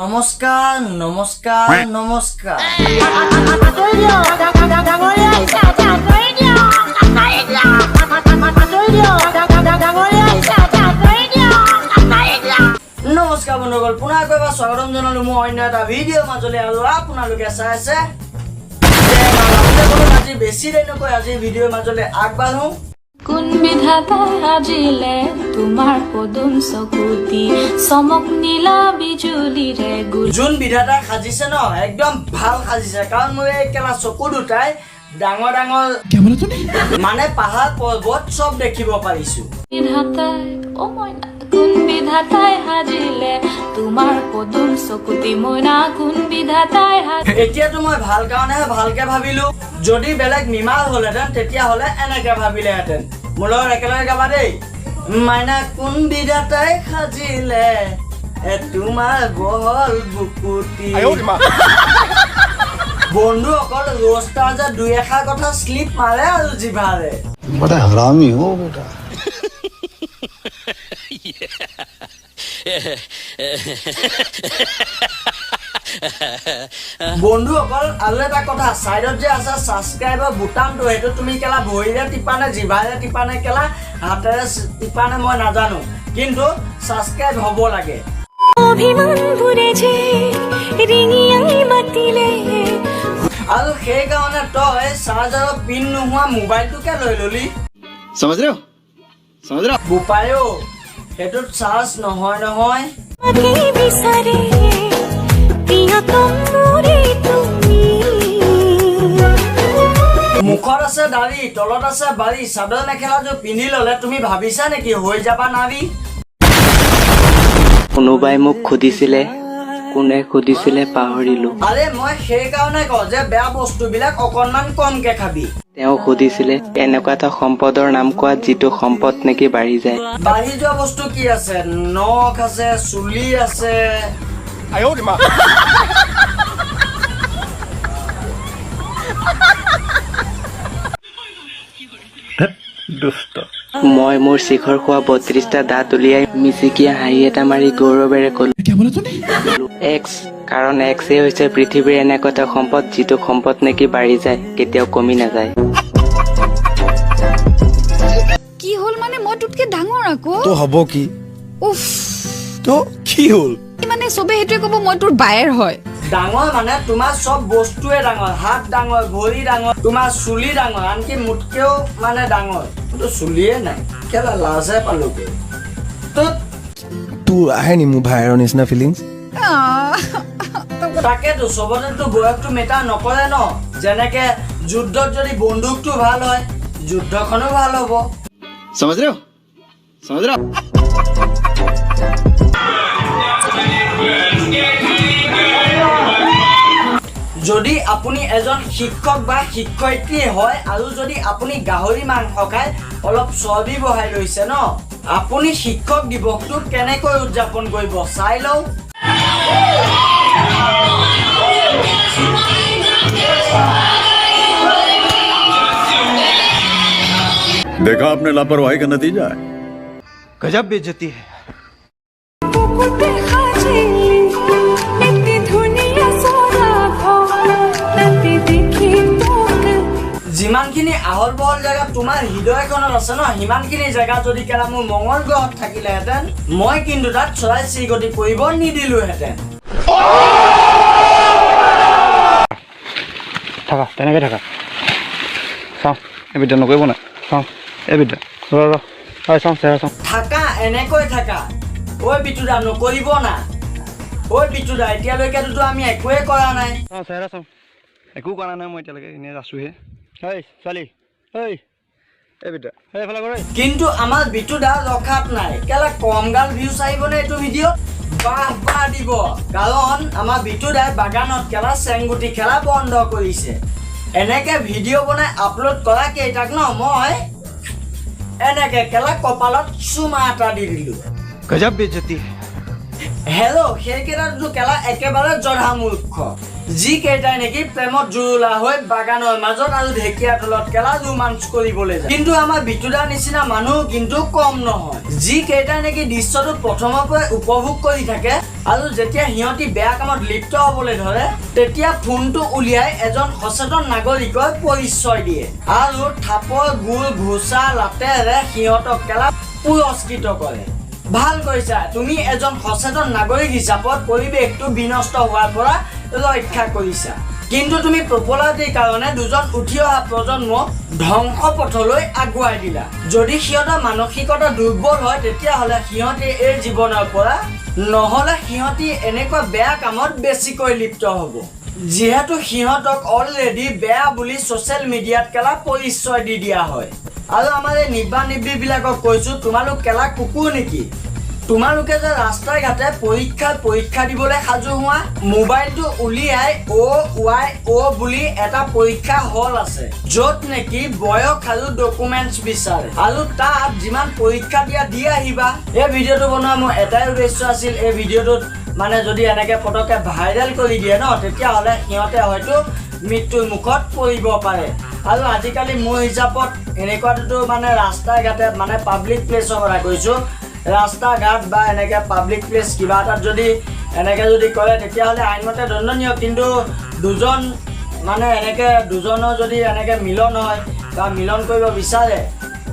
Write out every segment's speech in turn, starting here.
নমস্কাৰ নমস্কাৰ নমস্কাৰ নমস্কাৰ বন্ধুসকল পুনৰ একবাৰ স্বাগতম জনালো মোৰ অন্য এটা ভিডিঅ' মাজলৈ আৰু আপোনালোকে চাই আছে আজি বেছি দেৰি নকৰি আজি ভিডিঅ'ৰ মাজলৈ আগবাঢ়ো কোন বিধাতাই সাজিলে তোমাৰ পদুম চকুতি চমক নীলা বিজুলীৰে যোন বিধাতাই সাজিছে ন একদম ভাল সাজিছে কাৰণ মই একেলা চকু দুটাই ডাঙৰ ডাঙৰ মানে পাহাৰ পৰ্বত চব দেখিব পাৰিছো বিধাতাই ও মইনা কোন বিধাতাই সাজিলে তোমাৰ পদুম চকুতি মইনা কোন বিধাতাই এতিয়াতো মই ভাল কাৰণেহে ভালকে ভাবিলো যদি বেলেগ নিমাল হলেহেঁতেন তেতিয়া হলে এনেকে ভাবিলেহেঁতেন মোৰ লগত একেলগে গাবা দেই মাইনা কোন বিধাতাই সাজিলে তোমাৰ বহল বুকুটি বন্ধুসকল ৰোষ্টাৰ যে দুই এষাৰ কথা শ্লিপ মাৰে আৰু জিভাৰে बड़ा हरामी हो बेटा বন্ধুসকল আৰু এটা কথা সাইডত যে আছে সাবস্ক্ৰাইবৰ বুটামটো সেইটো তুমি কেলা ভৰিৰে টিপানে জিভাৰে টিপানে কেলা হাতেৰে টিপানে মই নাজানো কিন্তু সাবস্ক্ৰাইব হ'ব লাগে অভিমান ভুৰেছে ৰিঙি আই মাতিলে আৰু সেই কাৰণে তই চাৰ্জাৰৰ পিন নোহোৱা মোবাইলটোকে লৈ ললি समझ रहे हो বোপায়ো সেইটোত চাৰ্জ নহয় নহয় বিচাৰে প্ৰিয়তম মোৰে তুমি মুখত আছে দাড়ি তলত আছে বাৰী চাদৰ মেখেলাযোৰ পিন্ধি ললে তুমি ভাবিছা নেকি হৈ যাবা নাৰী কোনোবাই মোক সুধিছিলে কোনে সুধিছিলে পাহৰিলো আৰে মই সেই কাৰণে কওঁ যে বেয়া বস্তুবিলাক অকণমান কমকে খাবি তেওঁ সুধিছিলে এনেকুৱা এটা সম্পদৰ নাম কোৱা যিটো সম্পদ নেকি বাঢ়ি যায় বাঢ়ি যোৱা বস্তু কি আছে নখ আছে চুলি আছে মই মোৰ শিখৰ খোৱা 32টা দাঁত উলিয়াই মিচিকিয়া হাঁহি এটা মাৰি গৌৰৱেৰে কলো এক্স কাৰণ এক্সে হৈছে পৃথিৱীৰ এনেকুৱা এটা সম্পদ যিটো সম্পদ নেকি বাঢ়ি যায় কেতিয়াও কমি নাযায় কি হল মানে মই তোতকে ডাঙৰ আকৌ तो हब की উফ तो की होल মানে সবে হেতুৱে কব মই তোৰ বায়েৰ হয় ডাঙৰ মানে তোমাৰ চব বস্তুৱে ডাঙৰ হাত ডাঙৰ ভৰি ডাঙৰ তোমাৰ চুলি ডাঙৰ আনকি মোতকেও মানে ডাঙৰ কিন্তু চুলিয়ে নাই কেলা লাজে পালোগে তো तू आहे नी মোৰ ভাইৰ নিচিনা ফিলিংছ তাকেতো চবতেতো বয়সটো মেটাৰ নকৰে ন যেনেকে যুদ্ধত যদি বন্দুকটো ভাল হয় যুদ্ধখনো ভাল হ'ব समझ रहे हो যদি আপুনি এজন শিক্ষক বা শিক্ষয়িত্ৰী হয় আৰু যদি আপুনি গাহৰি মাংস খাই অলপ চৰ্বি বহাই লৈছে ন আপুনি শিক্ষক দিৱসটো কেনেকৈ উদযাপন কৰিব চাই লওঁ देखा आपने लापरवाही का नतीजा है गजब बेइज्जती है যিমানখিনি আহল বহল জেগা তোমাৰ হৃদয়খনত আছে ন সিমানখিনি জেগা যদি কেলা মোৰ মংগল গ্ৰহত থাকিলেহেঁতেন মই কিন্তু তাত চৰাই চিৰিকটি কৰিব নিদিলোহেঁতেন থাকা তেনেকৈ থাকা চাওঁ এবিধা নকৰিব নাই চাওঁ এবিধা চাওঁ চেহেৰা চাওঁ থাকা এনেকৈ থাকা ঐ বিটুদা নকৰিব না ঐ বিটুদা এতিয়ালৈকেতো আমি একোৱে কৰা নাই চাওঁ চেহেৰা চাওঁ একো কৰা নাই মই এতিয়ালৈকে এনেই আছোঁহে হেই ছোৱালী হেই এবিধা এইফালে কৰে কিন্তু আমাৰ বিটুদা ৰখাত নাই কেলা কম গাল ভিউজ আহিবনে এইটো ভিডিঅ' বাহ দিব কাৰণ আমাৰ বিটুদাই বাগানত কেলা চেংগুটি খেলা বন্ধ কৰিছে এনেকে ভিডিঅ' বনাই আপলোড কৰা কেইটাক ন মই এনেকে কেলা কপালত চুমা এটা দি দিলো गजब बेइज्जती है হেল্ল' সেইকেইটাতো কেলা একেবাৰে জধা মূৰ্খ যিকেইটাই নেকি প্ৰেমত জুৰুলা হৈ বাগানৰ মাজত আৰু ঢেকীয়া তলত কেলা ৰোমাঞ্চ কৰিবলৈ যায় কিন্তু আমাৰ বিটুদাৰ নিচিনা মানুহ কিন্তু কম নহয় যিকেইটাই নেকি দৃশ্যটো প্ৰথমৰ পৰাই উপভোগ কৰি থাকে আৰু যেতিয়া সিহঁতি বেয়া কামত লিপ্ত হ'বলৈ ধৰে তেতিয়া ফোনটো উলিয়াই এজন সচেতন নাগৰিকৰ পৰিচয় দিয়ে আৰু থাপৰ গুল ঘোচা লাতেৰে সিহঁতক কেলা পুৰস্কৃত কৰে। ভাল কৈছা, তুমি এজন সচেতন নাগৰিক হিচাপত পৰিৱেশটো বিনষ্ট হোৱাৰ পৰা ৰক্ষা কৰিছা, কিন্তু তুমি পপুলাৰিটিৰ কাৰণে দুজন উঠি অহা প্ৰজন্মক ধ্বংস পথলৈ আগুৱাই দিলা। যদি সিহঁতৰ মানসিকতা দুৰ্বল হয় তেতিয়াহ'লে সিহঁতে এই জীৱনৰ পৰা নহ'লে সিহঁতি এনেকুৱা বেয়া কামত বেছিকৈ লিপ্ত হ'ব, যিহেতু সিহঁতক অলৰেডি বেয়া বুলি ছ'চিয়েল মিডিয়াত কেলা পৰিচয় দি দিয়া হয়। আৰু আমাৰ এই নিব্বা নিব্বিবিলাকক কৈছোঁ, তোমালোক কেলা কুকুৰ নেকি? তোমালোকে যে ৰাস্তাই ঘাটে পৰীক্ষা দিবলৈ সাজু হোৱা, মোবাইলটো উলিয়াই OYO বুলি এটা পৰীক্ষা হল আছে য'ত নেকি বয়স আৰু ডকুমেণ্টছ বিচাৰে, আৰু তাত যিমান পৰীক্ষা দি আহিবা। এই ভিডিঅ'টো বনোৱা মোৰ এটাই উদ্দেশ্য আছিল, এই ভিডিঅ'টোত মানে যদি এনেকৈ পটককৈ ভাইৰেল কৰি দিয়ে ন তেতিয়াহ'লে সিহঁতে হয়তো মৃত্যুৰ মুখত পৰিব পাৰে। আৰু আজিকালি মোৰ হিচাপত এনেকুৱাটোতো মানে ৰাস্তাই ঘাটে মানে পাব্লিক প্লেছৰ কথা কৈছোঁ, ৰাস্তা ঘাট বা এনেকৈ পাব্লিক প্লেচ কিবা এটাত যদি এনেকৈ যদি কৰে তেতিয়াহ'লে আইনমতে দণ্ডনীয়, কিন্তু দুজনৰ যদি এনেকৈ মিলন হয় বা মিলন কৰিব বিচাৰে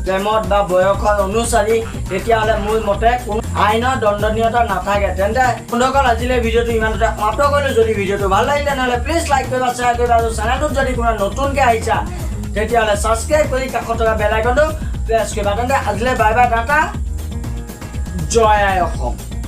প্ৰেমত বা বয়সৰ অনুচাৰী তেতিয়াহ'লে মোৰ মতে কোনো আইনৰ দণ্ডনীয়তা নাথাকে। তেন্তে বন্ধুসকল, আজিলৈ ভিডিঅ'টো ইমানতে সমাপ্ত কৰিলোঁ। যদি ভিডিঅ'টো ভাল লাগিলে তেনেহ'লে প্লিজ লাইক কৰিবা, শ্বেয়াৰ কৰিবা, আৰু চেনেলটোত যদি কোনো নতুনকৈ আহিছা তেতিয়াহ'লে ছাবস্ক্ৰাইব কৰি কাষত থকা বেল আইকনটো প্ৰেছ কৰিবা। তেন্তে আজিলৈ বাই বাই, টাটা, জয় আই অসম।